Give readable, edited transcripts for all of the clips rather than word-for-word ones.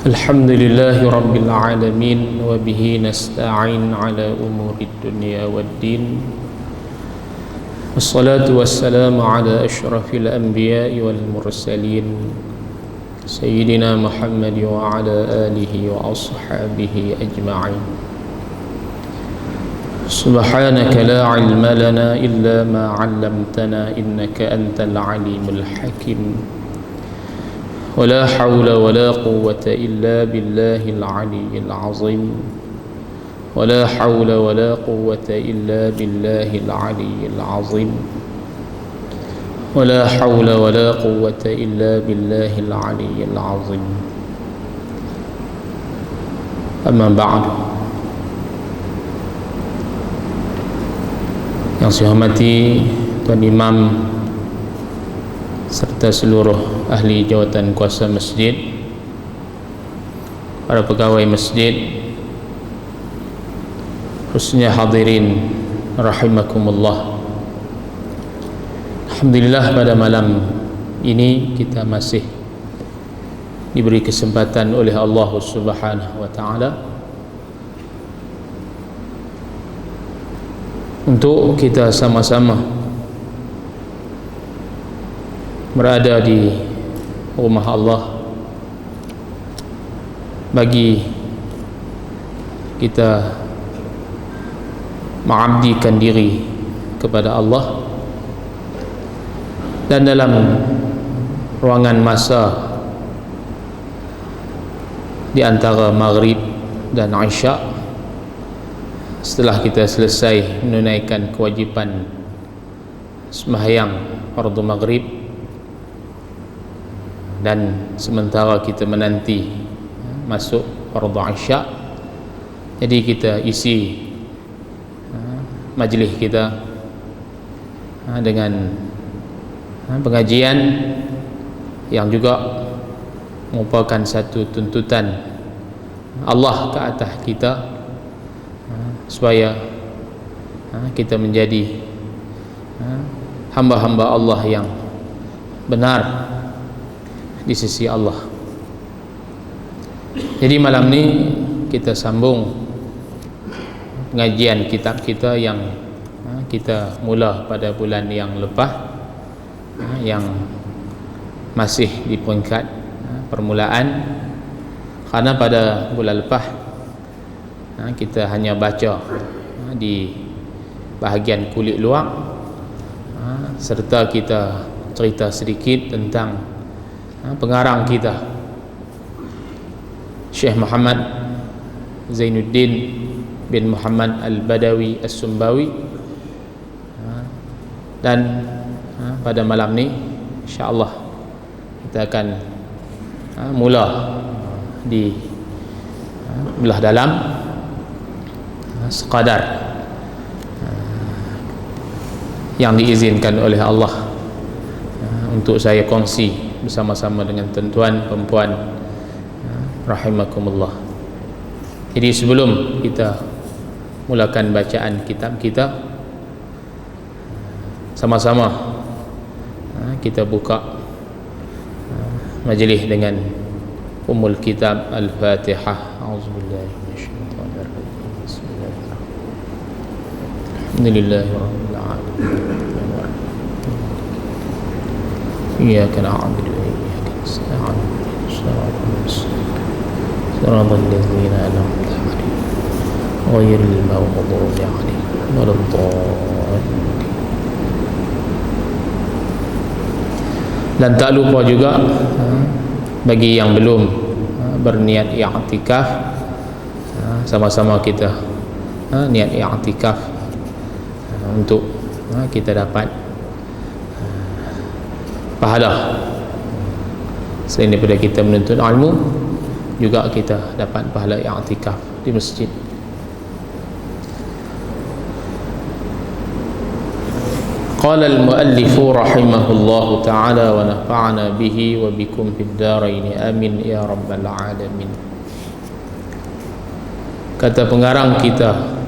الحمد لله رب العالمين وبه نستعين على أمور الدنيا والدين والصلاة والسلام على أشرف الأنبياء والمرسلين سيدنا محمد وعلى آله وأصحابه أجمعين. سبحانك لا علم لنا إلا ما علمتنا إنك أنت العليم الحكيم ولا حول ولا قوة إلا بالله العلي العظيم ولا حول ولا قوة إلا بالله العلي العظيم ولا حول ولا قوة إلا بالله العلي العظيم. أما بعد. Yang saya hormati Tuan Imam serta seluruh ahli jawatan kuasa masjid, para pegawai masjid, khususnya hadirin rahimakumullah. Alhamdulillah, pada malam ini kita masih diberi kesempatan oleh Allah Subhanahu wa taala untuk kita sama-sama berada di rumah Allah, bagi kita mengabdikan diri kepada Allah, dan dalam ruangan masa di antara maghrib dan isya, setelah kita selesai menunaikan kewajipan sembahyang fardu maghrib, dan sementara kita menanti masuk fardu isya, jadi kita isi majlis kita dengan pengajian yang juga merupakan satu tuntutan Allah ke atas kita, supaya kita menjadi hamba-hamba Allah yang benar di sisi Allah. Jadi malam ni kita sambung pengajian kitab kita yang kita mula pada bulan yang lepas, yang masih di peringkat permulaan, karena pada bulan lepas kita hanya baca di bahagian kulit luar, serta kita cerita sedikit tentang pengarang kita, Syekh Muhammad Zainuddin bin Muhammad Al-Badawi As-Sumbawi. Dan pada malam ni insya-Allah kita akan mula di belah dalam sekadar yang diizinkan oleh Allah untuk saya kongsi bersama-sama dengan tuan-tuan perempuan rahimakumullah. Jadi sebelum kita mulakan bacaan kitab kita, sama-sama kita buka majlis dengan Ummul Kitab Al-Fatihah. A'udzubillahi minasyaitonir rajim. Bismillahirrahmanirrahim. Alhamdulillahirabbil alamin. Iyyaka na'budu wa iyyaka nasta'in. Shiratal ladzina an'amta 'alaihim ghairil maghdubi 'alaihim waladdallin. Dan tak lupa juga bagi yang belum berniat i'tikaf, sama-sama kita niat i'tikaf untuk kita dapat pahala. Selain daripada kita menuntut ilmu, juga kita dapat pahala i'tikaf di masjid. Qala al-muallif rahimahullahu ta'ala wa nafa'ana bihi wa bikum fid dharain amin ya rabbal alamin. Kata pengarang kita,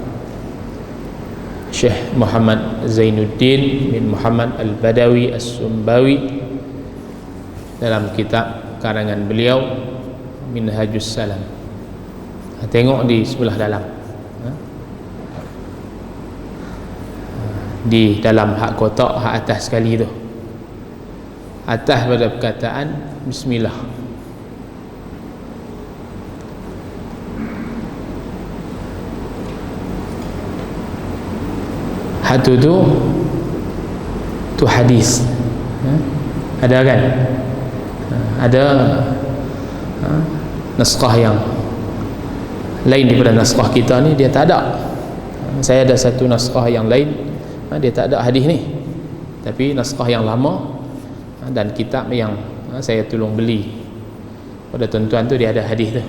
Syekh Muhammad Zainuddin bin Muhammad Al-Badawi As-Sumbawi, dalam kitab karangan beliau Minhajus Salam. Tengok di sebelah dalam, di dalam hak kotak, hak atas sekali tu, atas pada perkataan Bismillah. Hak tu hadis, ada kan? Ada naskah yang lain daripada naskah kita ni, dia tak ada. Saya ada satu naskah yang lain, dia tak ada hadis ni, tapi naskah yang lama dan kitab yang saya tolong beli pada tuan-tuan tu, dia ada hadis tu.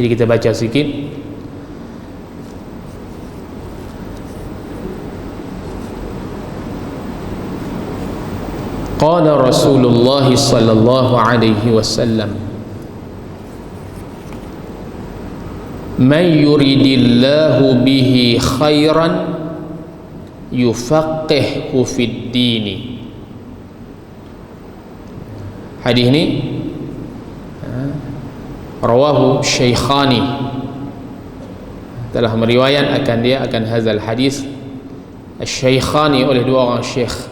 Jadi kita baca sikit. Qala Rasulullah sallallahu alaihi wasallam, man yuridillahu bihi khairan yufaqqihhu fid din. Hadis ni rawahu Syaikhani, telah meriwayat akan hazal hadis Syaikhani oleh dua orang syekh,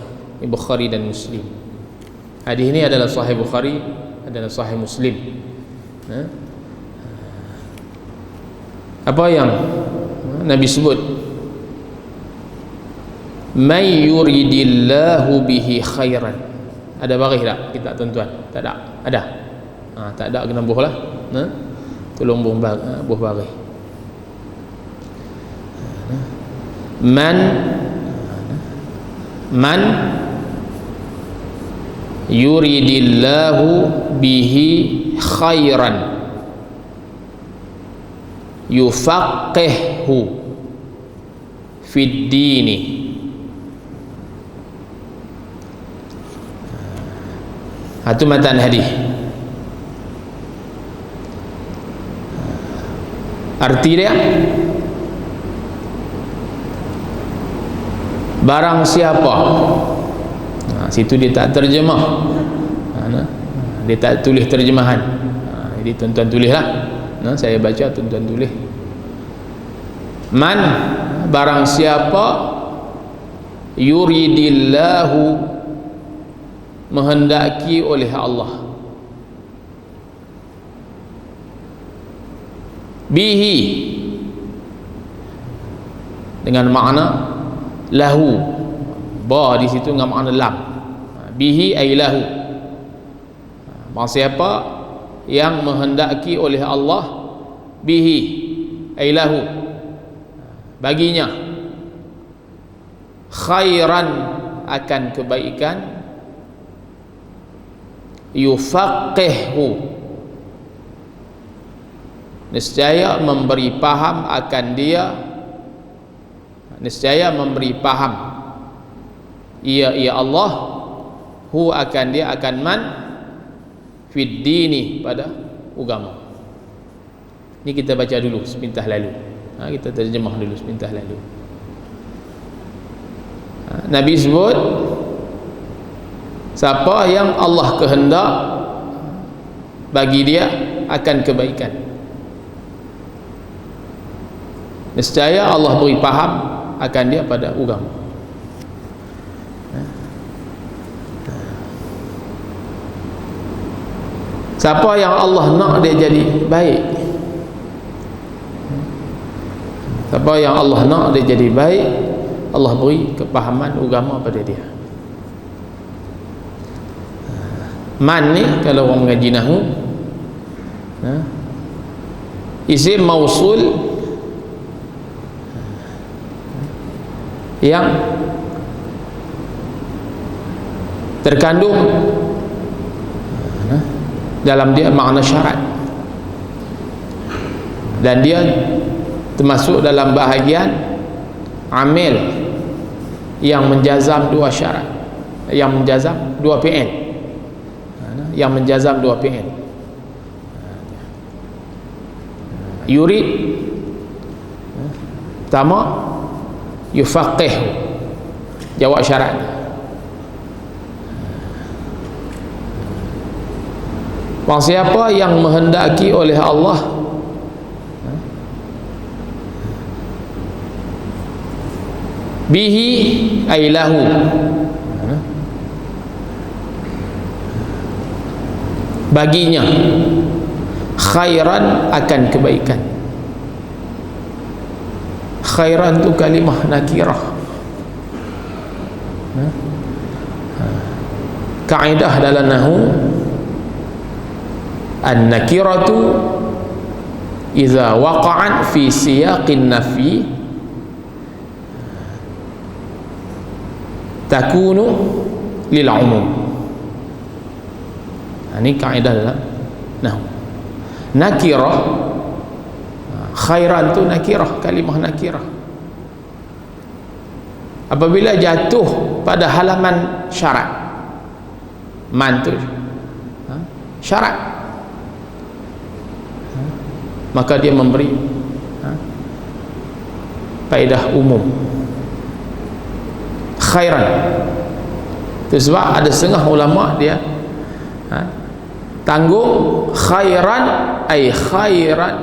Bukhari dan Muslim. Hadis ini adalah Sahih Bukhari, adalah Sahih Muslim. Apa yang Nabi sebut? May yuridillahu bihi khairan. Ada baris tak kita tuan-tuan? Tak ada. Ada? Tak ada, kena buh lah. Tolong buh baris. Man yuridillahu bihi khairan yufaqqihhu fid dini. Itu matan hadis. Arti dia, barang siapa, situ dia tak terjemah, dia tak tulis terjemahan, jadi tuan-tuan tulislah. Saya baca, tuan-tuan tulis. Man, barang siapa yuridillahu, menghendaki oleh Allah, bihi, dengan makna lahu, ba di situ dengan makna lam, bihi ay lahu. Barang siapa yang menghendaki oleh Allah, bihi ay lahu, baginya, khairan, akan kebaikan, yufaqqihhu, nescaya memberi paham akan dia, nescaya memberi paham ia Allah, hu akan dia, akan man, fid dini, pada agama. Ini kita baca dulu sepintas lalu, kita terjemah dulu sepintas lalu. Nabi sebut, siapa yang Allah kehendak bagi dia akan kebaikan, nescaya Allah beri faham akan dia pada agama. Siapa yang Allah nak dia jadi baik, siapa yang Allah nak dia jadi baik, Allah beri kepahaman agama pada dia. Man ni kalau orang mengaji nahwu, isim mausul yang terkandung dalam dia makna syarat, dan dia termasuk dalam bahagian amil yang menjazam dua syarat, yang menjazam dua fi'il, yang menjazam dua fi'il. Yurid pertama, yufaqih, jawab syarat. Barang siapa yang menghendaki oleh Allah bihi ay lahu, baginya, khairan akan kebaikan. Khairan tu kalimah nakirah. Kaedah dalam nahwu, an-nakiratu idza waqa'at fi siyaqin nafi takunu lil umum. Ini kaedah dalam nahwu. Nakirah, khairan tu nakirah, kalimah nakirah. Apabila jatuh pada halaman syarat, man tu syarat, maka dia memberi faedah umum. Khairan itu sebab ada setengah ulama dia tanggung khairan ay khairan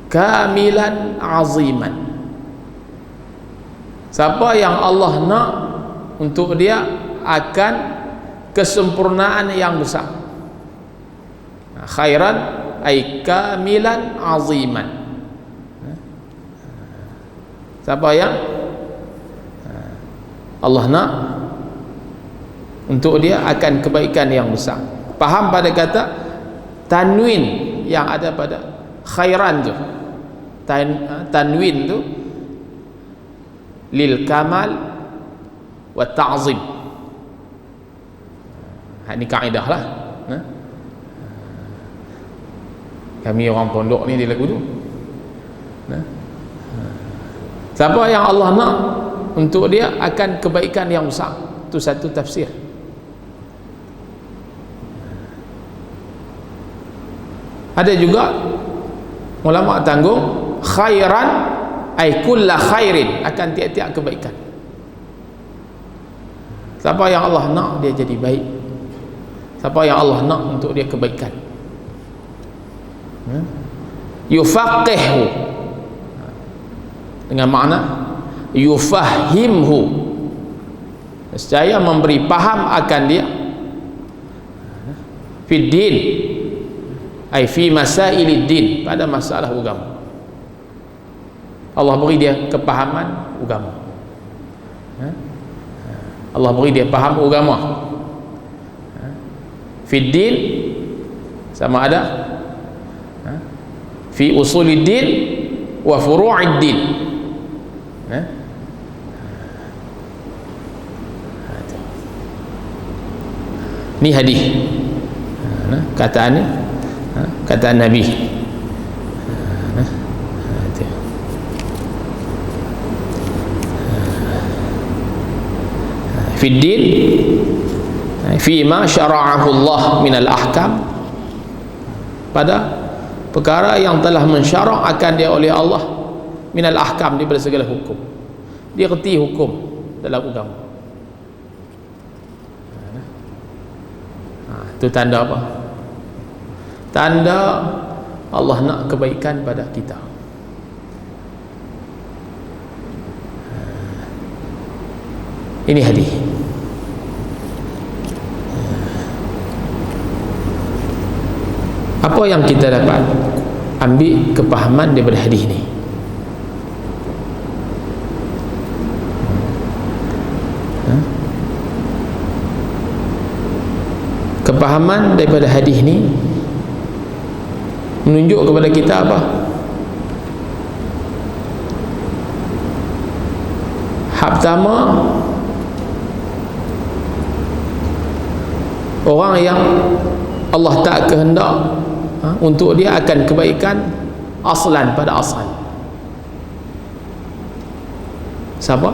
kamilan aziman. Siapa yang Allah nak untuk dia akan kesempurnaan yang besar. Khairan ay kamilan aziman. Siapa yang Allah nak untuk dia akan kebaikan yang besar. Faham pada kata tanwin yang ada pada khairan tu. Tanwin tu lil kamal wa ta'zim. Ini kaedah lah. Kami orang pondok ni dia lagu tu. Siapa yang Allah nak untuk dia akan kebaikan yang besar, itu satu tafsir. Ada juga ulama tanggung khairan ay kulla khairin, akan tiap-tiap kebaikan. Siapa yang Allah nak dia jadi baik, siapa yang Allah nak untuk dia kebaikan. Yufaqihu dengan makna yufahimhu, nescaya memberi faham akan dia fid din ay fi masailid din, pada masalah agama. Allah beri dia kepahaman agama. Allah beri dia faham agama. Fid din sama ada fi usulid din wa furu'id din. Ni hadis, kataan ni, kataan Nabi. Fid din fi ma syara'ahu Allah min al-ahkam, pada perkara yang telah mensyarak akan dia oleh Allah min al-ahkam, daripada segala hukum. Dia reti hukum dalam agama. Itu tanda apa? Tanda Allah nak kebaikan pada kita. Ini hadis. Apa yang kita dapat ambil kepahaman daripada hadis ini? Kepahaman daripada hadis ni menunjuk kepada kita apa? Hak pertama, orang yang Allah tak kehendak untuk dia akan kebaikan aslan, pada asal. Siapa?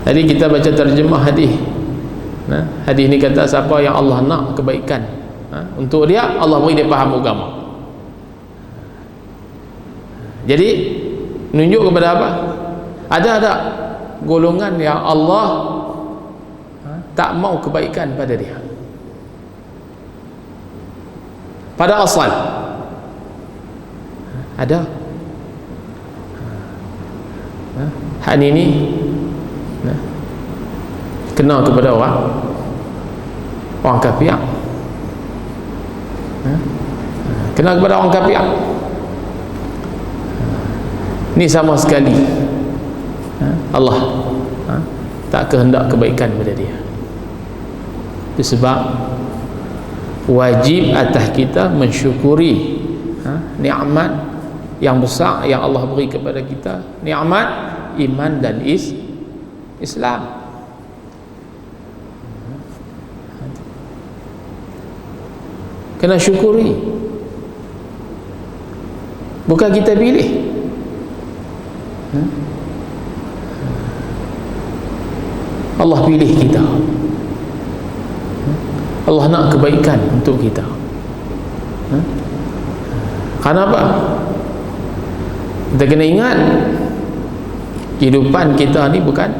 Tadi kita baca terjemah hadis. Hadis ni kata siapa yang Allah nak kebaikan untuk dia, Allah beri dia faham agama. Jadi menunjuk kepada apa? Ada golongan yang Allah tak mau kebaikan pada dia. Pada asal ada hak ini kena kepada orang kafir, kena kepada orang kafir. Ini sama sekali Allah tak kehendak kebaikan pada dia. Itu sebab wajib atas kita mensyukuri nikmat yang besar yang Allah beri kepada kita, nikmat iman dan Islam. Kena syukuri, bukan kita pilih. Allah pilih kita. Allah nak kebaikan untuk kita. Kenapa? Kita kena ingat kehidupan kita ni bukan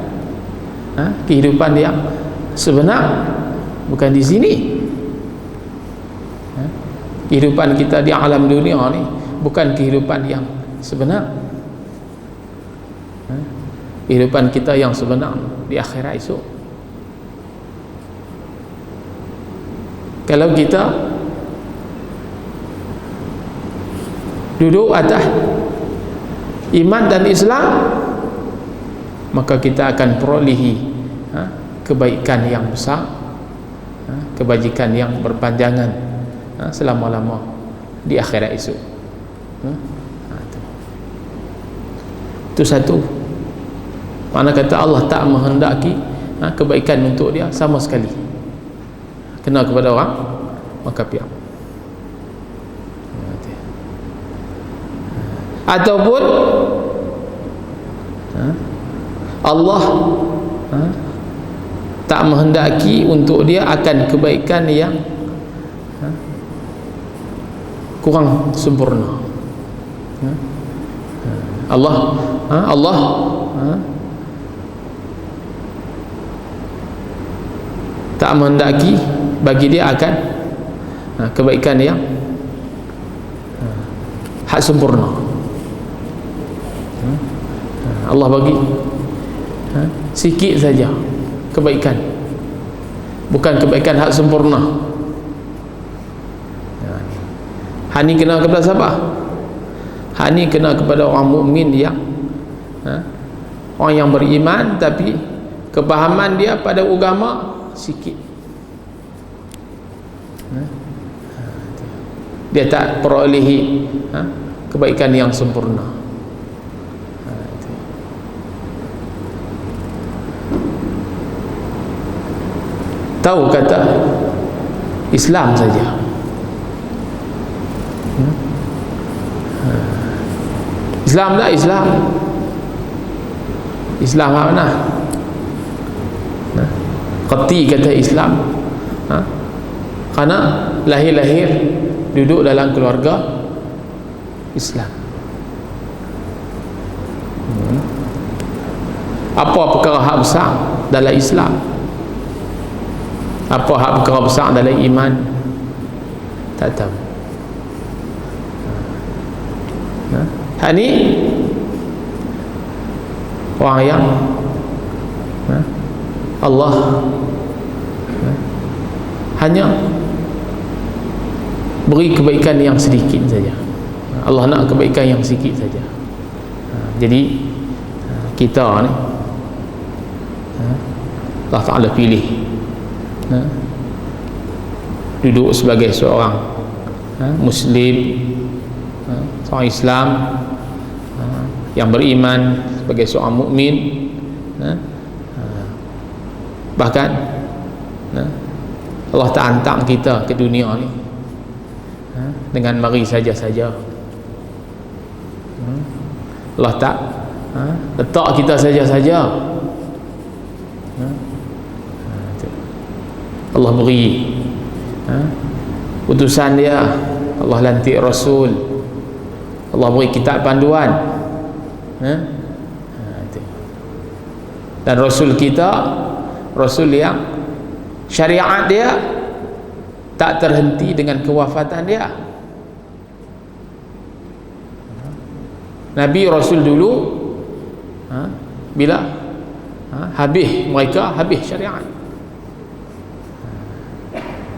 kehidupan yang sebenar, bukan di sini. Kehidupan kita di alam dunia ni bukan kehidupan yang sebenar. Kehidupan kita yang sebenar di akhirat esok. Kalau kita duduk atas iman dan Islam, maka kita akan perolehi kebaikan yang besar, kebajikan yang berpanjangan selama-lama di akhirat esok. Itu satu. Mana kata Allah tak menghendaki kebaikan untuk dia sama sekali. Kena kepada orang kafir. Ataupun Allah tak menghendaki untuk dia akan kebaikan yang kurang sempurna. Allah tak menghendaki bagi dia akan kebaikan yang hak sempurna. Allah bagi sikit saja kebaikan, bukan kebaikan hak sempurna. Hak ni kena kepada siapa? Hak ni kena kepada orang mukmin yang orang yang beriman, tapi kepahaman dia pada agama sikit. Dia tak perolehi kebaikan yang sempurna. Tahu kata Islam saja, Islam lah Islam mana? Qati kata Islam, kerana lahir-lahir duduk dalam keluarga Islam. Apa perkara hak besar dalam Islam? Apa hak perkara besar dalam iman? Tak tahu. Hak ni orang yang Allah hanya beri kebaikan yang sedikit saja. Allah nak kebaikan yang sedikit saja. Jadi kita ni Allah Ta'ala pilih duduk sebagai seorang Muslim, seorang Islam yang beriman, sebagai seorang mukmin. Bahkan Allah tak hantar kita ke dunia ni dengan mari saja-saja. Allah tak letak kita saja-saja. Allah beri utusan dia, Allah lantik Rasul, Allah beri kitab panduan, dan Rasul kita Rasul yang syariat dia tak terhenti dengan kewafatan dia. Nabi Rasul dulu bila habis mereka, habis syariat.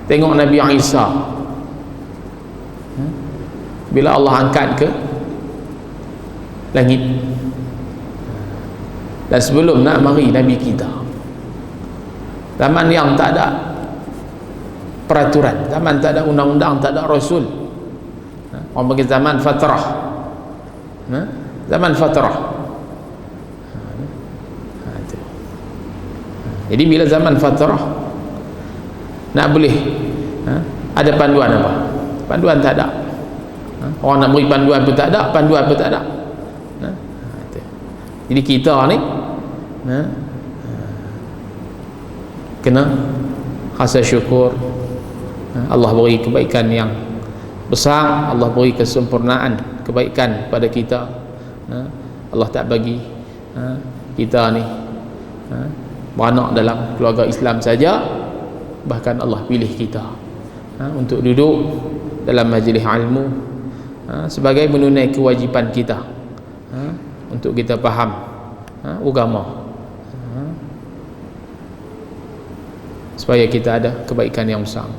Tengok Nabi Isa, bila Allah angkat ke langit, dan sebelum nak mari Nabi kita, zaman yang tak ada peraturan, zaman tak ada undang-undang, tak ada Rasul, orang panggil zaman fatrah, zaman fatrah. Jadi bila zaman fatrah, nak boleh ada panduan apa? Panduan tak ada. Orang nak beri panduan pun tak ada, panduan pun tak ada. Jadi kita ni kena rasa syukur. Allah beri kebaikan yang besar, Allah beri kesempurnaan kebaikan pada kita. Allah tak bagi kita ni beranak dalam keluarga Islam saja, bahkan Allah pilih kita untuk duduk dalam majlis ilmu sebagai menunai kewajipan kita untuk kita faham agama, supaya kita ada kebaikan yang besar.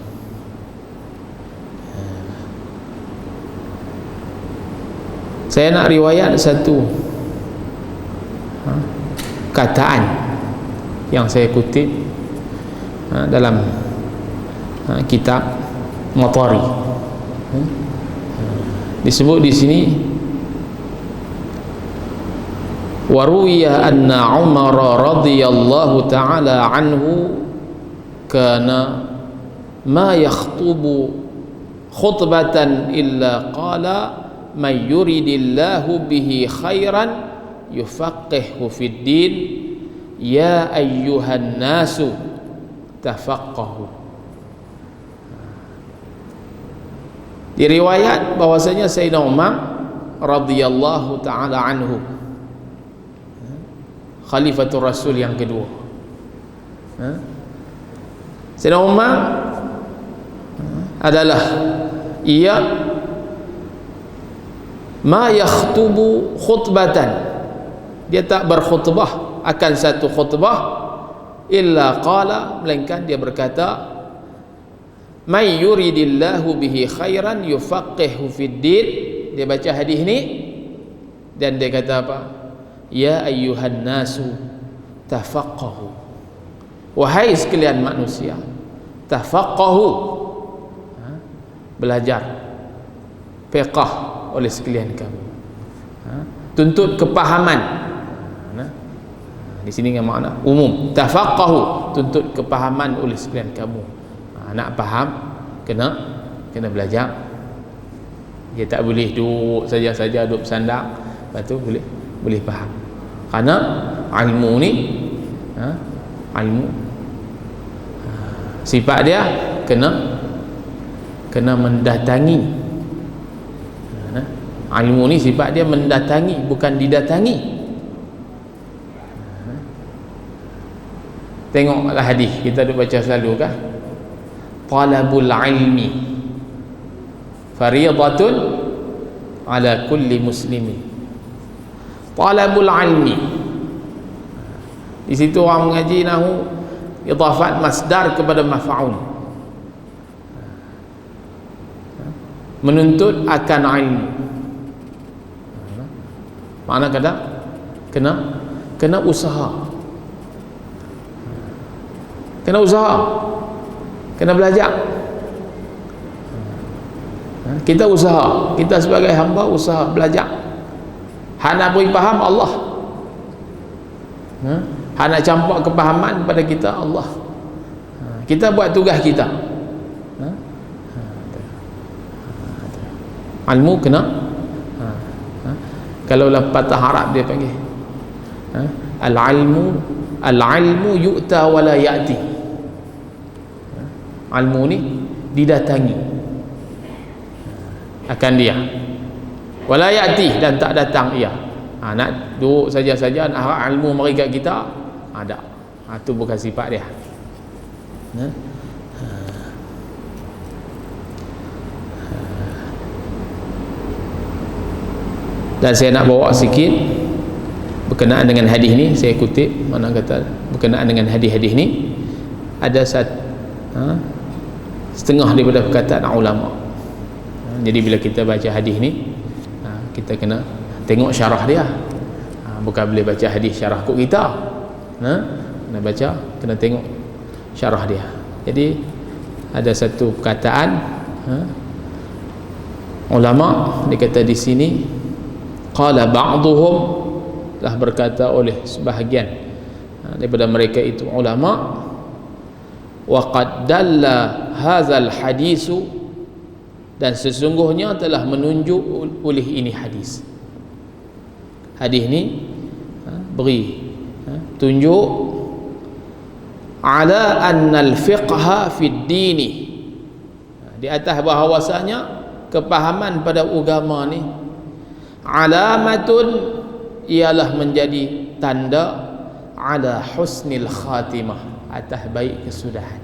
Saya nak riwayat satu kataan yang saya kutip dalam kitab Matari. Disebut di sini, waruya anna Umar radhiyallahu ta'ala anhu kana ma yakhtubu khutbatan illa qala man yuridillahu bihi khairan yufaqqihhu fid din ya ayyuhan nasu tafaqahu. Diriwayat bahwasanya Sayyidina Umar radhiyallahu ta'ala anhu, Khalifatul Rasul yang kedua, Sayyidina Umar adalah ia ma yakhtubu khutbatan, dia tak berkhutbah akan satu khutbah, illa qala, melainkan dia berkata, may yuridillahu bihi khairan yufaqqihhu fid din. Dia baca hadis ni dan dia kata apa? Ya ayyuhan nasu tafaqahu, wahai sekalian manusia, tafaqahu, belajar fiqh oleh sekalian kamu, tuntut kepahaman. Di sini dengan makna umum, tafaqahu, tuntut kepahaman oleh sekalian kamu. Nak faham kena belajar. Dia tak boleh duduk saja duduk bersandar, lepas tu boleh faham. Kerana ilmu ni ilmu sifat dia kena mendatangi. Ilmu ni sifat dia mendatangi, bukan didatangi. Tengoklah hadis kita duk baca selalu kan, talabul ilmi fariidatun ala kulli muslimin. Talabul ilmi, di situ orang mengaji nahu idafat masdar kepada maf'ul, menuntut akan ilmu. Makna kata kena usaha, kena belajar. Kita usaha, kita sebagai hamba usaha belajar. Hak nak beri faham Allah, hak nak campak kepahaman pada kita Allah. Kita buat tugas kita. Ilmu kena, kalau lah patah Arab dia panggil al-ilmu yu'ta wa la ya'ti. Ilmu ni didatangi akan dia, wa la ya'ti, dan tak datang ia. Nak duduk saja-saja nak harap ilmu mari kat kita, ada. Itu bukan sifat dia. Ha? Dan saya nak bawa sikit berkenaan dengan hadis ni. Saya kutip mana kata berkenaan dengan hadis-hadis ni ada setengah daripada perkataan ulama. Jadi bila kita baca hadis ni, kita kena tengok syarah dia. Bukan boleh baca hadis syarah kod kita. Kena baca, kena tengok syarah dia. Jadi ada satu perkataan ulama, dia kata di sini, qala ba'duhum, telah berkata oleh sebahagian daripada mereka itu ulama, wa qad dalla hadzal hadisu, dan sesungguhnya telah menunjuk oleh ini hadis. Hadis ni beri tunjuk ala annal fiqha fid dini, di atas bahawasanya kepahaman pada agama ni alamatun, ialah menjadi tanda ala husnil khatimah, atas baik kesudahan.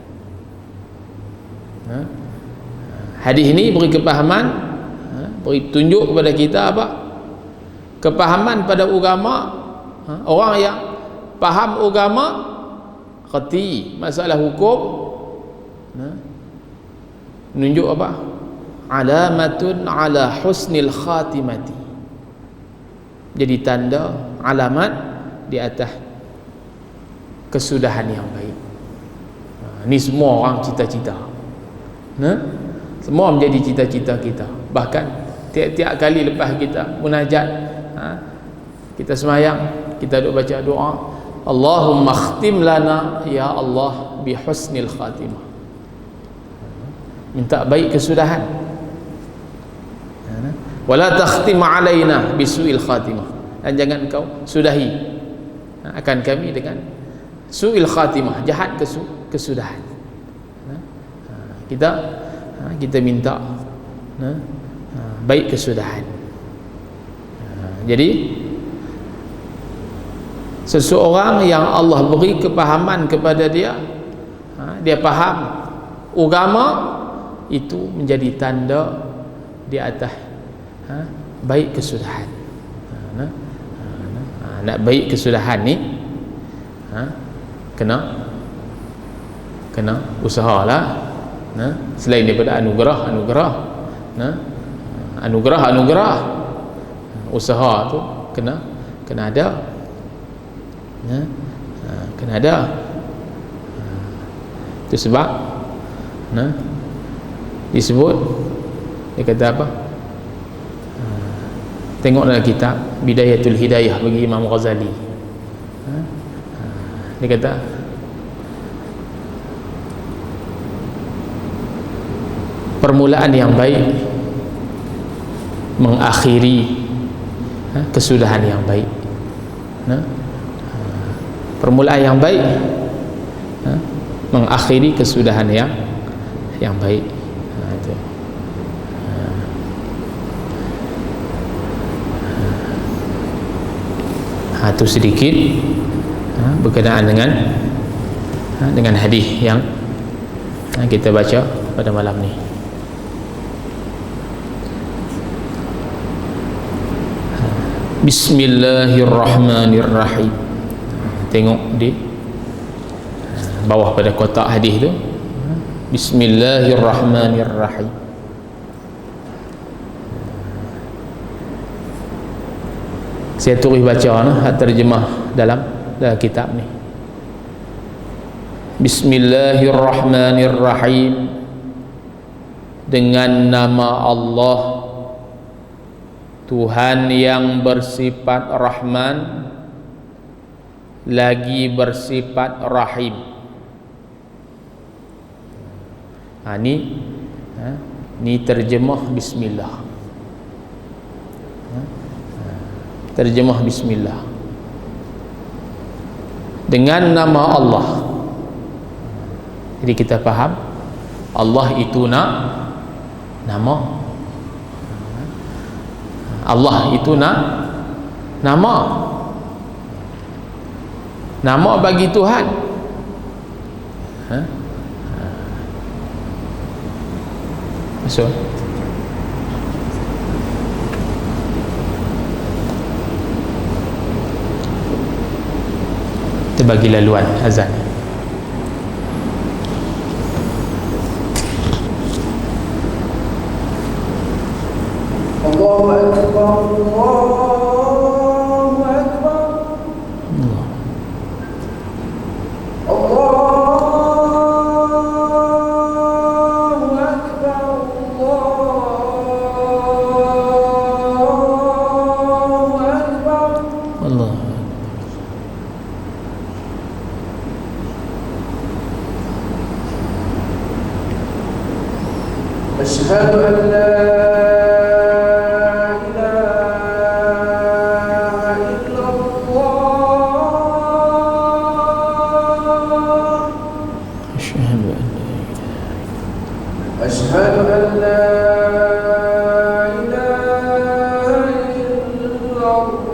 Hadis ini beri kepahaman, beri tunjuk kepada kita apa? Kepahaman pada agama. Orang yang faham agama, kerti masalah hukum, menunjuk apa? Alamatun ala husnil khatimati, jadi tanda, alamat di atas kesudahan yang baik. Ni semua orang cita-cita, semua menjadi cita-cita kita. Bahkan tiap-tiap kali lepas kita munajat, kita semayang, kita duk baca doa, Allahumma khtim lana ya Allah bi husnil khatimah, minta baik kesudahan. Wala takhtim alaina bisuil khatimah, dan jangan kau sudahi akan kami dengan suil khatimah, jahat kesudahan. Kita minta baik kesudahan. Jadi seseorang yang Allah beri kepahaman kepada dia, dia faham agama, itu menjadi tanda di atas baik kesudahan. Nak baik kesudahan ni kena usahalah. Selain daripada anugerah, usaha tu kena ada. Kena ada. Itu sebab disebut, dia kata apa? Tengok dalam kitab Bidayatul Hidayah bagi Imam Ghazali. Dia kata permulaan yang baik mengakhiri kesudahan yang baik. Permulaan yang baik mengakhiri kesudahan yang baik. Itu sedikit berkenaan dengan hadis yang kita baca pada malam ni. Bismillahirrahmanirrahim. Tengok di bawah pada kotak hadis tu, Bismillahirrahmanirrahim. Saya tulis baca terjemah dalam kitab ni. Bismillahirrahmanirrahim. Dengan nama Allah, Tuhan yang bersifat Rahman lagi bersifat Rahim. Ni terjemah Bismillah. Terjemah Bismillah dengan nama Allah. Jadi kita faham Allah itu nama. Allah itu nama. Nama bagi Tuhan. So kita bagi laluan azan. Allahu Akbar, Allahu Akbar, Allahu Akbar, Allahu Akbar. Allah. Asyhadu an la أشهد أن لا إله إلا الله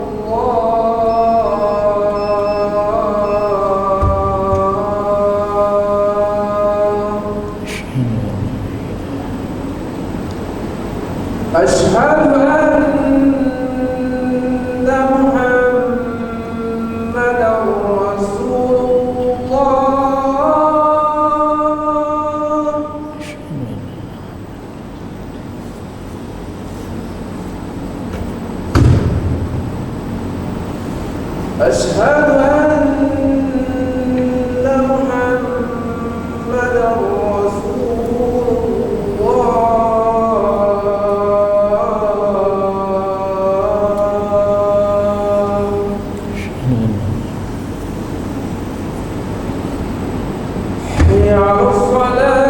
أشهد أن محمدا رسول أشهد أن محمدا رسول الله حي على الصلاة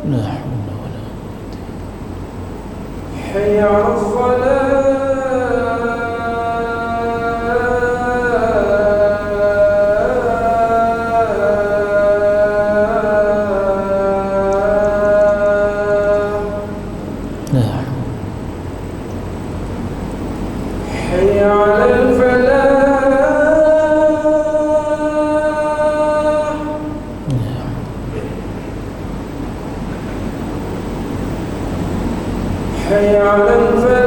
لا حول ولا حي على الصلاة لا حي على الفلاح حي على الفلاح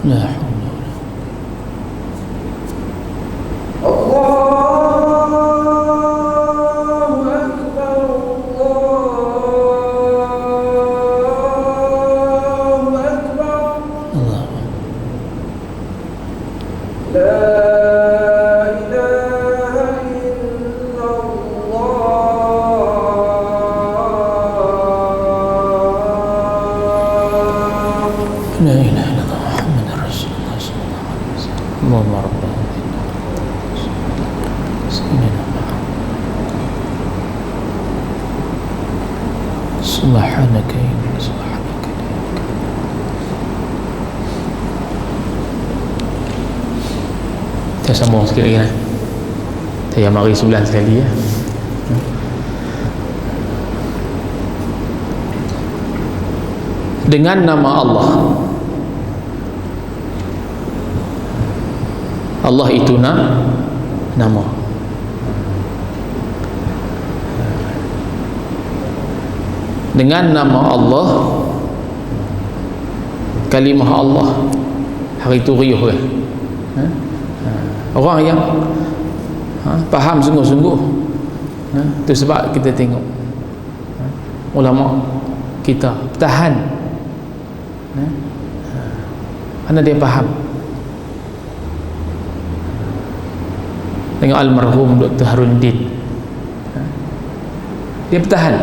لا حول الله أكبر الله أكبر الله. لا إله إلا الله لا إله إلا الله محمد رسول الله صلى الله عليه وسلم. اللهم ربنا سيدنا محمد سبحانك إني سبحانك kita sambung sikit lagi. Saya mari sebulan sekali ya. Dengan nama Allah. Allah itu nama. Dengan nama Allah, kalimah Allah hari itu riuh kan? Orang yang faham sungguh-sungguh, itu sebab kita tengok ulama kita tahan kerana dia faham. Tengok almarhum Dr. Haruddin, dia bertahan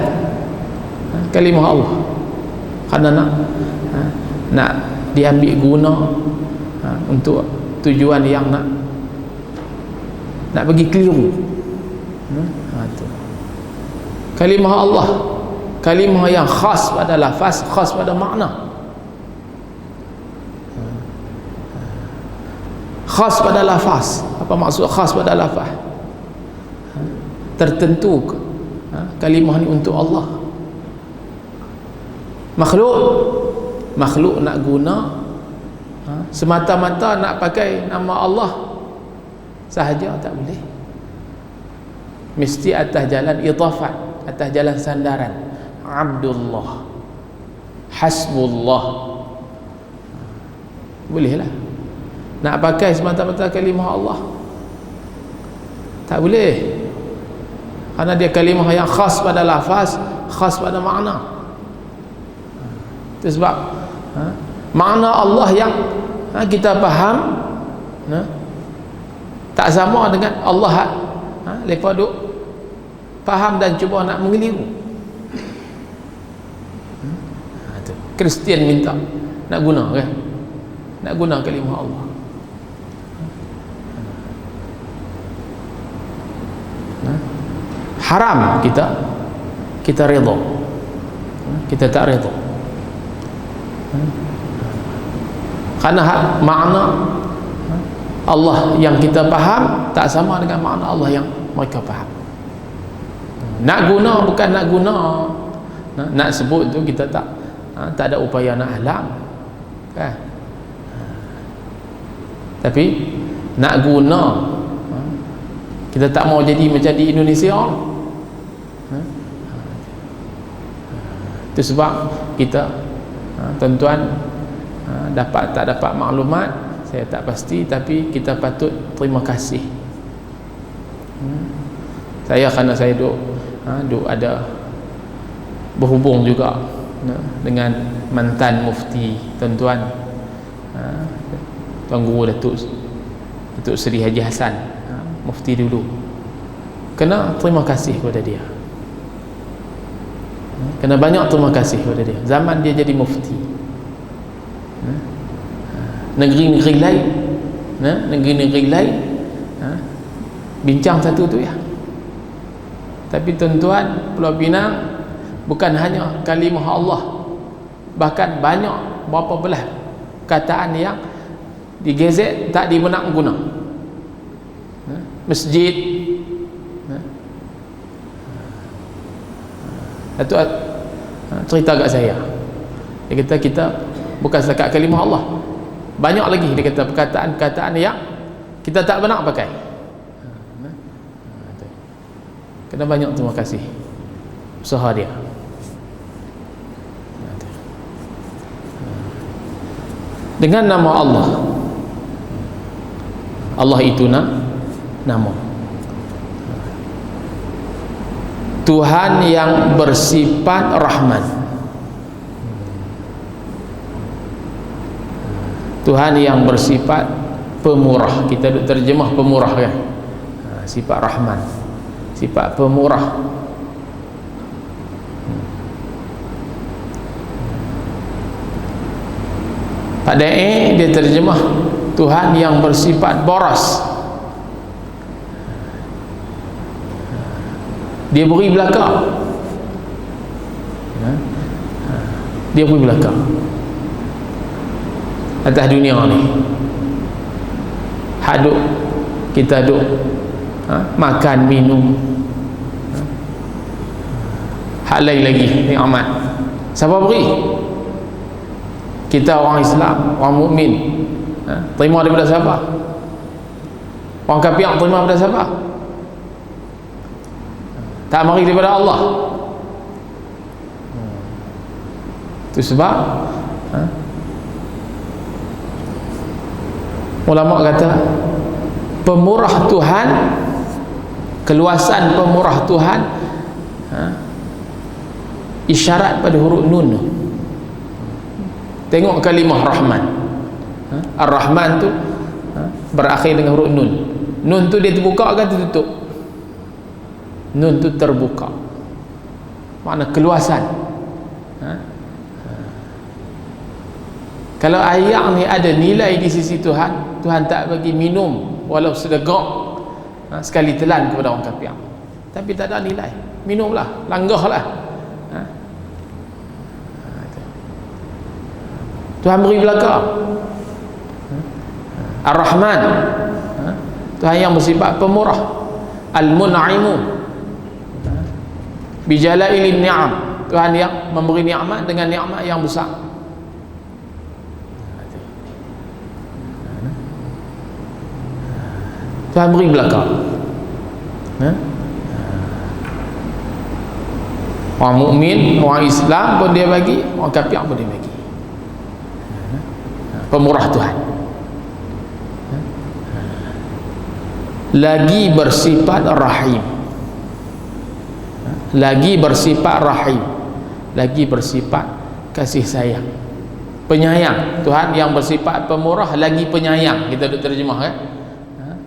kalimah Allah kerana nak diambil guna untuk tujuan yang nak bagi keliru. Kalimah Allah, kalimah yang khas pada lafaz, khas pada makna, khas pada lafaz. Apa maksud khas pada lafaz? Tertentu kalimah ni untuk Allah. Makhluk makhluk nak guna semata-mata nak pakai nama Allah sahaja tak boleh, mesti atas jalan idafat, atas jalan sandaran. Abdullah, Hasbullah, bolehlah. Nak pakai semata-mata kalimah Allah tak boleh, kerana dia kalimah yang khas pada lafaz, khas pada makna. Itu sebab makna Allah yang kita faham tak sama dengan Allah lepas duk faham dan cuba nak mengeliru. Kristian minta nak guna kan, nak guna kalimah Allah. Haram kita redha, kita tak redha, kerana makna Allah yang kita faham tak sama dengan makna Allah yang mereka faham. Nak guna bukan nak guna, nak sebut tu kita tak ada upaya nak halang kan? Tapi nak guna, kita tak mau jadi macam di Indonesia. Itu sebab kita tuan-tuan tak dapat maklumat, saya tak pasti, tapi kita patut terima kasih. Saya kerana saya duk ada berhubung juga dengan mantan mufti tuan-tuan, Tuan Guru Datuk Seri Haji Hassan, mufti dulu. Kena terima kasih kepada dia, kena banyak terima kasih kepada dia. Zaman dia jadi mufti, negeri-negeri lain bincang satu tu ya. Tapi tuan-tuan, Pulau Pinang bukan hanya kalimah Allah, bahkan banyak berapa belah kataan yang digezet tak dibenak guna. Masjid, itu cerita kat saya, dia kata kita bukan setakat kalimah Allah, banyak lagi dia kata perkataan-perkataan yang kita tak benar pakai. Kena banyak terima kasih usaha dia. Dengan nama Allah, Allah itu nama Tuhan yang bersifat Rahman, Tuhan yang bersifat pemurah. Kita duk terjemah pemurah kan, sifat Rahman, sifat pemurah. Pada dia terjemah Tuhan yang bersifat boros, dia beri belakang, dia beri belakang atas dunia ni. Haduk kita duk makan minum, hal lain lagi nikmat siapa beri? Kita orang Islam, orang mukmin, terima daripada siapa? Orang kafir terima daripada siapa? Tak mari daripada Allah. Itu sebab ulama kata pemurah Tuhan, keluasan pemurah Tuhan isyarat pada huruf nun. Tengok kalimah Rahman, Ar-Rahman tu berakhir dengan huruf nun. Nun tu dia terbuka ke tertutup? Nun tu terbuka, makna keluasan. Kalau ayam ni ada nilai di sisi Tuhan, Tuhan tak bagi minum walau sedegak sekali telan kepada orang kafir, tapi tak ada nilai. Minumlah, langgahlah. Tuhan beri belakang. Ar-Rahman, Tuhan yang bersifat pemurah. Al-Mun'imu, bijalailin ni'am, Tuhan yang memberi nikmat dengan nikmat yang besar. Tuhan beri belaka. Orang mukmin, orang Islam pun dia bagi, orang kafir pun dia bagi. Pemurah Tuhan. Lagi bersifat rahim, lagi bersifat rahim, lagi bersifat kasih sayang, penyayang. Tuhan yang bersifat pemurah lagi penyayang, kita duk terjemah kan,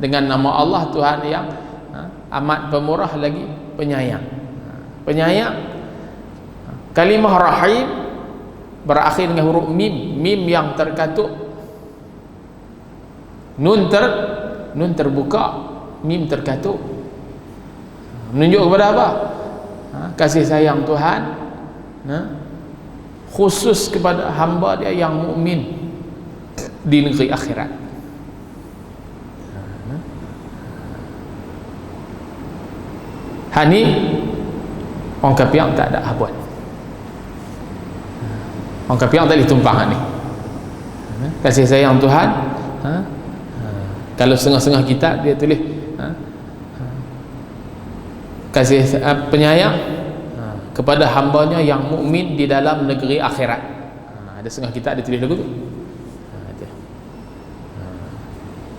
dengan nama Allah Tuhan yang amat pemurah lagi penyayang. Penyayang. Kalimah rahim berakhir dengan huruf mim, mim yang terkatuk, nun terbuka, mim terkatuk, menunjuk kepada apa? Kasih sayang Tuhan khusus kepada hamba dia yang mukmin di negeri akhirat. Hani orang kafir tak ada habuan. Orang kafir tak boleh tumpang ni. Kasih sayang Tuhan, kalau setengah-setengah kitab dia tulis kasih penyayang kepada hambanya yang mukmin di dalam negeri akhirat. Ada setengah kitab dia tulis lagu tu.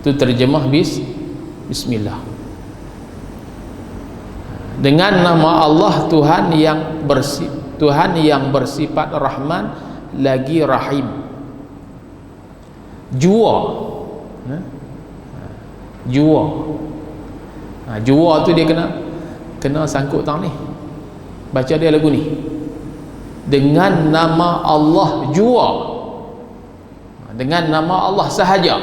Itu terjemah bismillah. Dengan nama Allah Tuhan yang bersifat Rahman lagi Rahim. Jua tu dia kena sangkut tang ni. Baca dia lagu ni. Dengan nama Allah jua. Dengan nama Allah sahaja.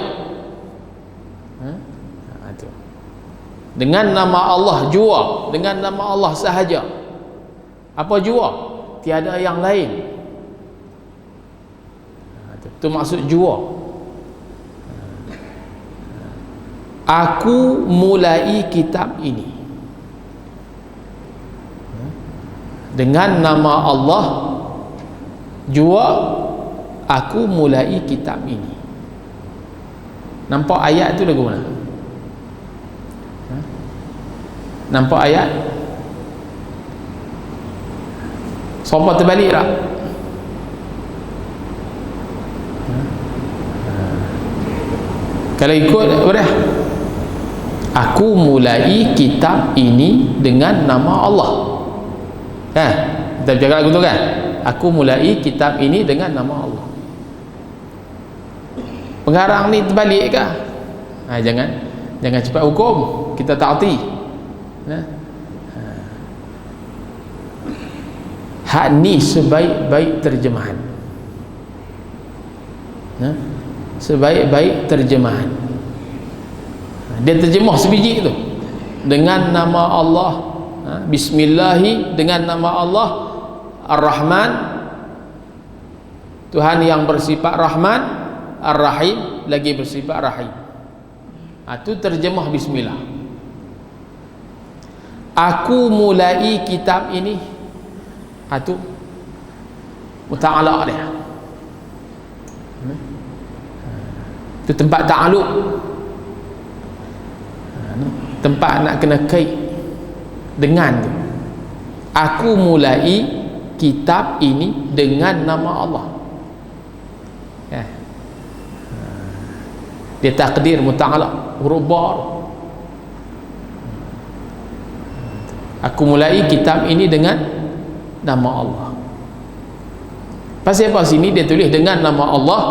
Dengan nama Allah jua, dengan nama Allah sahaja. Apa jua? Tiada yang lain. Itu maksud jua. Aku mulai kitab ini dengan nama Allah jua, aku mulai kitab ini. Nampak ayat tu lagu mana? Nampak ayat? Sopa terbalik tak? Kalau ikut apa dah? Aku mulai kitab ini dengan nama Allah. Kita jaga lagu tu kan? Aku mulai kitab ini dengan nama Allah. Pengarang ni terbalik ke? Jangan cepat hukum. Kita taati. Hak ni sebaik-baik terjemahan. Sebaik-baik terjemahan. Dia terjemah sebiji tu dengan nama Allah, bismillahi, dengan nama Allah Ar-Rahman, Tuhan yang bersifat Rahman, Ar-Rahim lagi bersifat Rahim. Itu terjemah bismillah. Aku mulai kitab ini, itu muta'alaq dia. Itu tempat ta'aluk, tempat nak kena kait dengan tu. Aku mulai kitab ini dengan nama Allah. Dia takdir muta'alaq, huruf bar. Aku mulai kitab ini dengan nama Allah. Pasal apa sini dia tulis dengan nama Allah,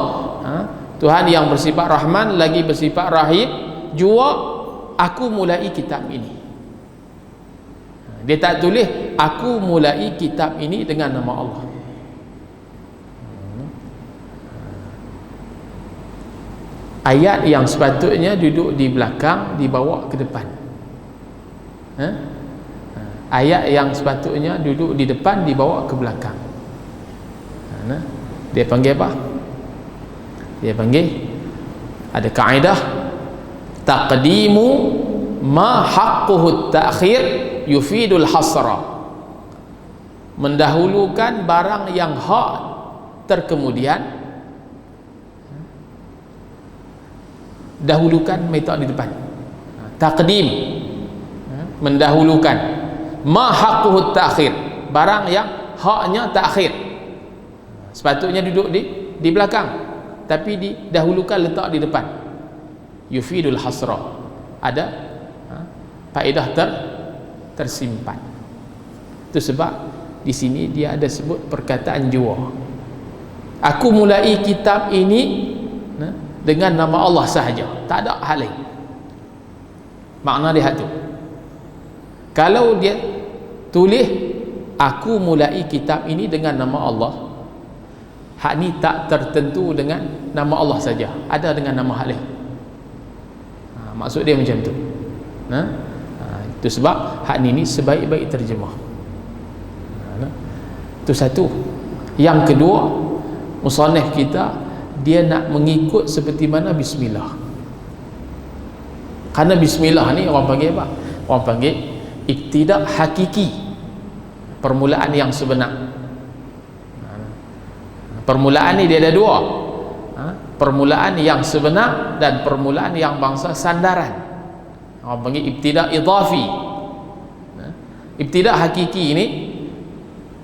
Tuhan yang bersifat Rahman lagi bersifat Rahim, jua aku mulai kitab ini. Dia tak tulis aku mulai kitab ini dengan nama Allah. Ayat yang sepatutnya duduk di belakang dibawa ke depan. Ayat yang sepatutnya duduk di depan dibawa ke belakang. Dia panggil apa? Dia panggil, ada kaedah taqdimu ma haqquhu ta'khir yufidul hasra. Mendahulukan barang yang hak terkemudian, dahulukan meta di depan. Taqdim, mendahulukan. Ma haqquhu ta'khir, barang yang haknya takhir. Sepatutnya duduk di belakang, tapi didahulukan, letak di depan. Yufidul hasra, ada faedah tersimpan. Itu sebab di sini dia ada sebut perkataan jua. Aku mulai kitab ini dengan nama Allah sahaja, tak ada hal lain. Makna dia tu. Kalau dia tulis aku mulai kitab ini dengan nama Allah, hak ni tak tertentu dengan nama Allah saja, ada dengan nama hak lain. Maksud dia macam tu. Itu sebab hak ni sebaik-baik terjemah. Itu satu. Yang kedua, musannif kita dia nak mengikut seperti mana bismillah. Karena bismillah ni orang panggil apa? Orang panggil ibtida' hakiki, permulaan yang sebenar. Permulaan ni dia ada dua, permulaan yang sebenar dan permulaan yang bangsa sandaran. Orang panggil ibtida' idhafi. Ibtida' hakiki ini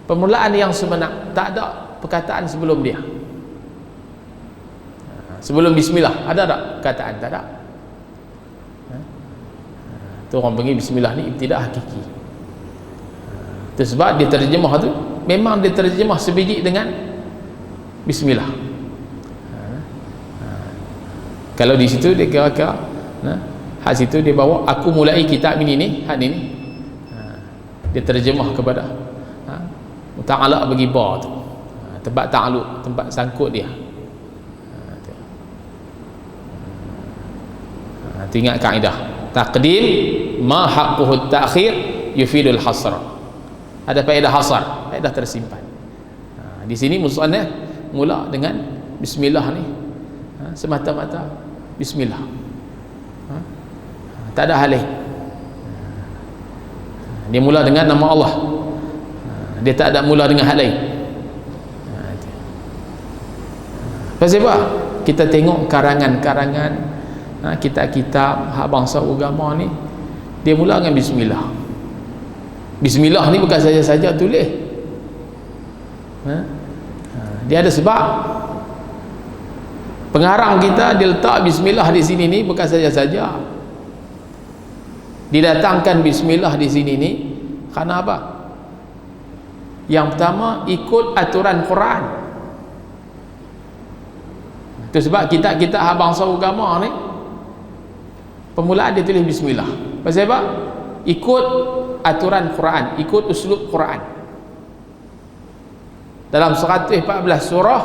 permulaan yang sebenar, tak ada perkataan sebelum dia. Sebelum bismillah ada tak perkataan? Tak ada. Tu orang panggil bismillah ni ibtida' hakiki. Itu sebab dia terjemah tu memang dia terjemah sebiji dengan bismillah. Kalau di situ dia kira-kira hak situ dia bawa aku mulai kitab ini hak ni dia terjemah kepada ta'alaq bagi ba tu, tempat ta'alluq, tempat sangkut dia. Tu ingat kaedah taqdim ma haqquhu ta'khir yufidul hasr. Ada faedah hasar, faedah tersimpan. Di sini musannif mula dengan bismillah ni, semata-mata bismillah, tak ada hal lain. Dia mula dengan nama Allah, dia tak ada mula dengan hal lain. Pasal apa? Kita tengok karangan-karangan kitab-kitab hak bangsa agama ni, dia mula dengan bismillah. Bismillah ni bukan saja-saja tulis, dia ada sebab. Pengarang kita dia letak bismillah di sini ni bukan saja-saja, didatangkan bismillah di sini ni kerana apa? Yang pertama, ikut aturan Quran. Itu sebab kitab-kitab hak bangsa agama ni permulaan dia tulis bismillah. Pasal apa? Ikut aturan Quran, ikut uslub Quran. Dalam 114 surah,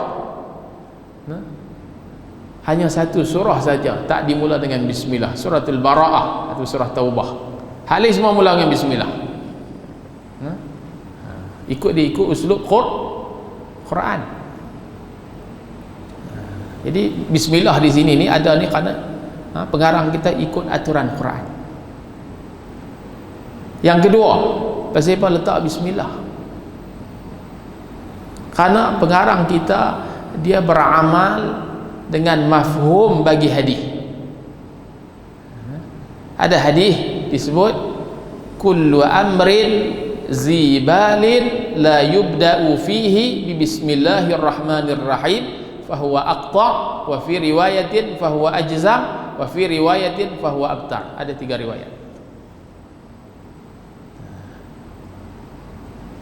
hanya satu surah saja tak dimula dengan bismillah, suratul Bara'ah atau surah Taubah. Hal lain semua mula dengan bismillah. Ikut uslub Quran. Jadi bismillah di sini ni ada ni kerana pengarang kita ikut aturan Quran. Yang kedua, pasal apa letak bismillah? Karena pengarang kita dia beramal dengan mafhum bagi hadis. Ada hadis disebut kullu amrin zibalin la yubda'u fihi bi bismillahirrahmanirrahim fahuwa aqta, wa fi riwayatin fahuwa ajzam, wa fi riwayatin fahuwa abtar. Ada 3 riwayat.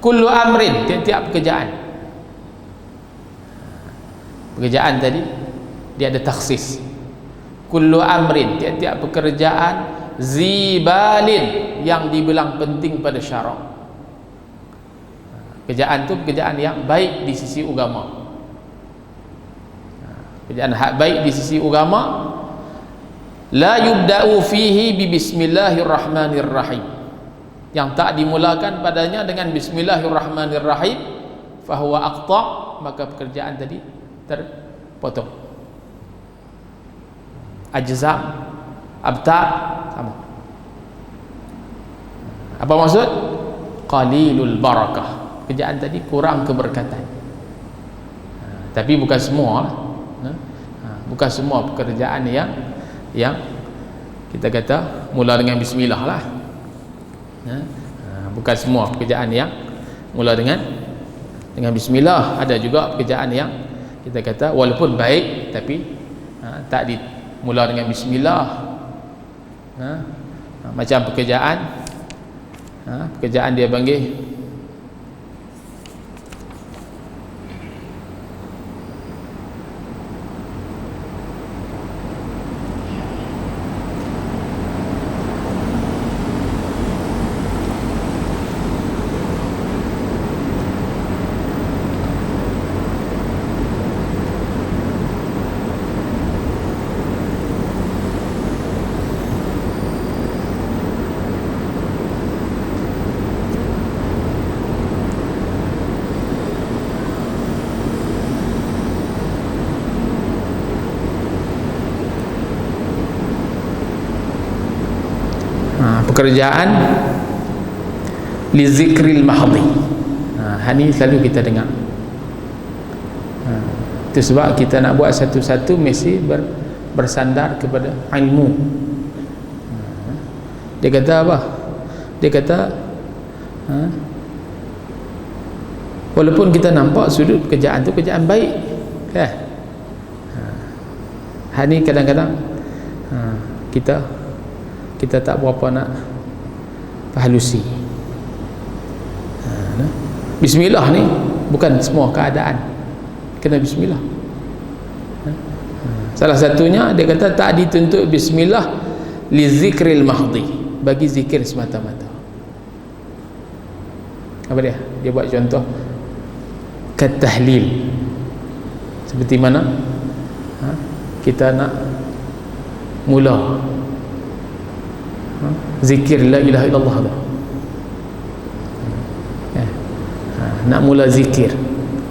Kullu amrin, tiap-tiap pekerjaan tadi dia ada takhsis. Kullu amrin, tiap-tiap pekerjaan zibalin yang dibilang penting pada syarak. Pekerjaan tu pekerjaan yang baik di sisi agama. Pekerjaan hak baik di sisi agama, la yubda'u fihi bi bismillahirrahmanirrahim, yang tak dimulakan padanya dengan bismillahirrahmanirrahim, fahuwa aqta, maka pekerjaan tadi terpotong. Ajzam, abtar, sama. Apa maksud? Qalilul barakah, pekerjaan tadi kurang keberkatan. Tapi bukan semua, bukan semua pekerjaan yang kita kata mula dengan bismillah lah. Bukan semua pekerjaan yang mula dengan bismillah. Ada juga pekerjaan yang kita kata walaupun baik tapi tak dimula dengan bismillah. Macam pekerjaan dia panggil pekerjaan li zikril mahdi. Ini selalu kita dengar. Itu sebab kita nak buat satu-satu mesti bersandar kepada ilmu. Dia kata apa? Dia kata walaupun kita nampak sudut pekerjaan tu pekerjaan baik, kan? Ini kadang-kadang kita tak berapa nak halusi. Bismillah ni bukan semua keadaan kena bismillah. Salah satunya dia kata tak dituntut bismillah li zikril mahdi, bagi zikir semata-mata. Apa dia? Dia buat contoh katahlil. Seperti mana kita nak mula zikir la ilaha illallah tu. Nak mula zikir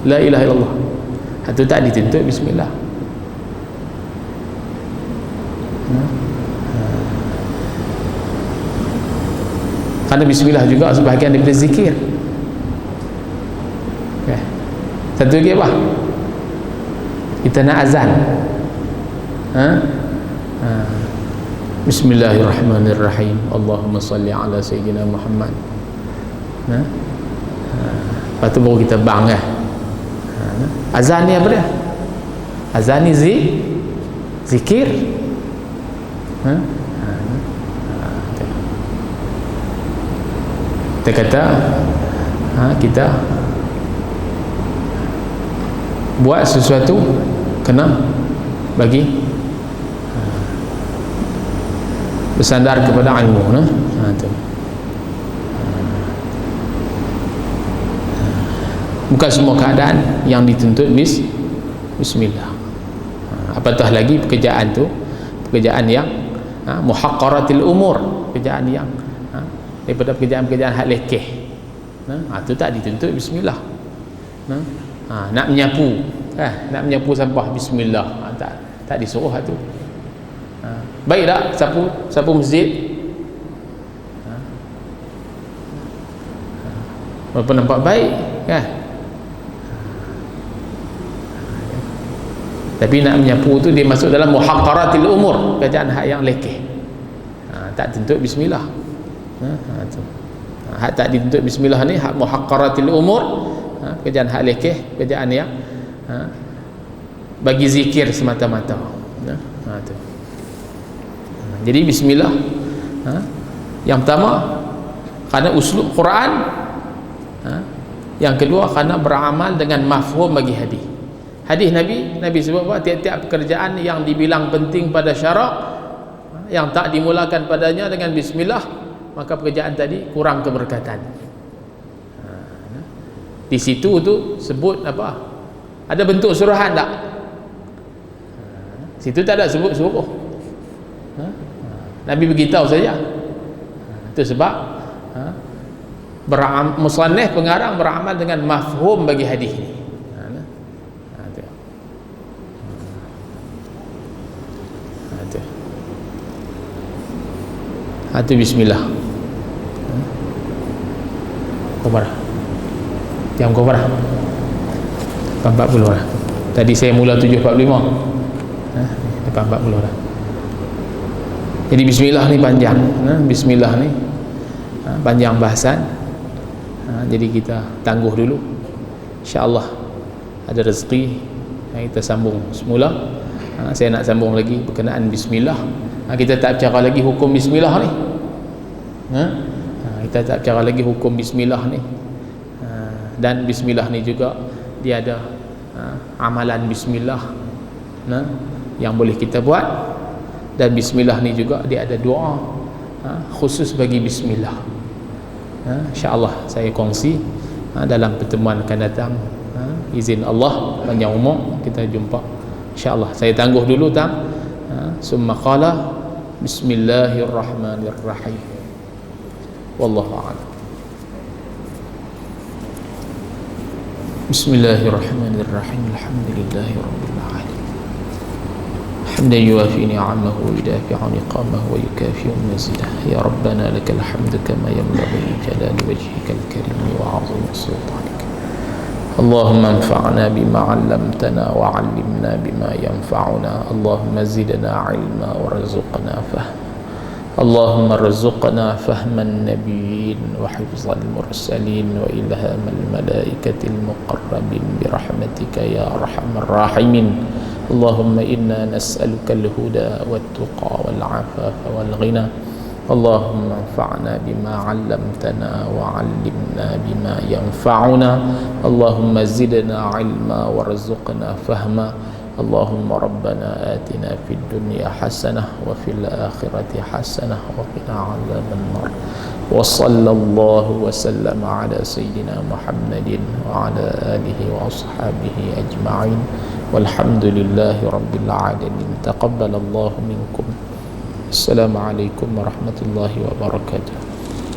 la ilaha illallah, itu tak dituntut bismillah. Karena bismillah juga sebahagian daripada zikir. Satu lagi apa? Kita nak azan. Bismillahirrahmanirrahim. Allahumma salli ala sayyidina Muhammad. Lepas tu baru kita bang kan. Azan ni apa dia? Azan ni zikir. Kita kata kita buat sesuatu kena bagi bersandar kepada ilmu. Bukan semua keadaan yang dituntut bismillah. Apatah lagi pekerjaan tu pekerjaan yang muhaqqaratil umur, pekerjaan yang daripada pekerjaan-pekerjaan hak lekeh, itu tak dituntut bismillah. Nak menyapu nak menyapu sampah bismillah, tak disuruh tu. Baik tak sapu masjid, walaupun nampak baik kan, tapi nak menyapu tu dia masuk dalam muhaqqaratil umur, pekerjaan hak yang lekeh, tak tuntut bismillah. Hak tak dituntut bismillah ni hak muhaqqaratil umur, pekerjaan hak lekeh, pekerjaan yang bagi zikir semata-mata. Jadi bismillah yang pertama kerana uslub Quran, yang kedua kerana beramal dengan mafhum bagi hadis. Hadis Nabi sebut bahawa tiap-tiap pekerjaan yang dibilang penting pada syarak yang tak dimulakan padanya dengan bismillah, maka pekerjaan tadi kurang keberkatan. Di situ tu sebut apa? Ada bentuk suruhan tak? Situ tak ada sebut suruh. Nabi beritahu saja. Itu sebab musannif pengarang beramal dengan mafhum bagi hadis ni. Itu bismillah. Kobar. Jam kobar. 40 lah. Tadi saya mula 7.45. Depan 40 lah. Jadi bismillah ni panjang, bismillah ni panjang bahasan. Jadi kita tangguh dulu, insya-Allah ada rezeki kita sambung semula. Saya nak sambung lagi berkenaan bismillah. Kita tak bicara lagi hukum bismillah ni. Kita tak bicara lagi hukum bismillah ni. Dan bismillah ni juga dia ada amalan bismillah yang boleh kita buat, dan bismillah ni juga dia ada doa khusus bagi bismillah. InsyaAllah saya kongsi dalam pertemuan akan datang, izin Allah panjang umur kita jumpa insyaAllah. Saya tangguh dulu summa qala bismillahirrahmanirrahim, wallahu a'lam. Bismillahirrahmanirrahim. Alhamdulillahi rabbil alamin. حمدا يوافي نعمه ويدافع نقامه ويكافئ مزيده. يا ربنا لك الحمد كما ينبغي لجلال وجهك الكريم وعظيم سلطانك. اللهم انفعنا بما علمتنا وعلمنا بما ينفعنا. اللهم زدنا علما وارزقنا فهما. اللهم ارزقنا فهم النبيين وحفظ المرسلين وإلهام الملائكة المقربين برحمتك يا أرحم الراحمين. اللهم إنا نسألك الهدى والتقى والعفاف والغنى. اللهم انفعنا بما علمتنا وعلمنا بما ينفعنا. اللهم زدنا علما وارزقنا فهما. اللهم ربنا آتنا في الدنيا حسنة وفي الآخرة حسنة وقنا عذاب النار. وصلى الله وسلم على سيدنا محمد وعلى آله وأصحابه أجمعين والحمد لله رب العالمين. تقبل الله منكم. السلام عليكم ورحمة الله وبركاته.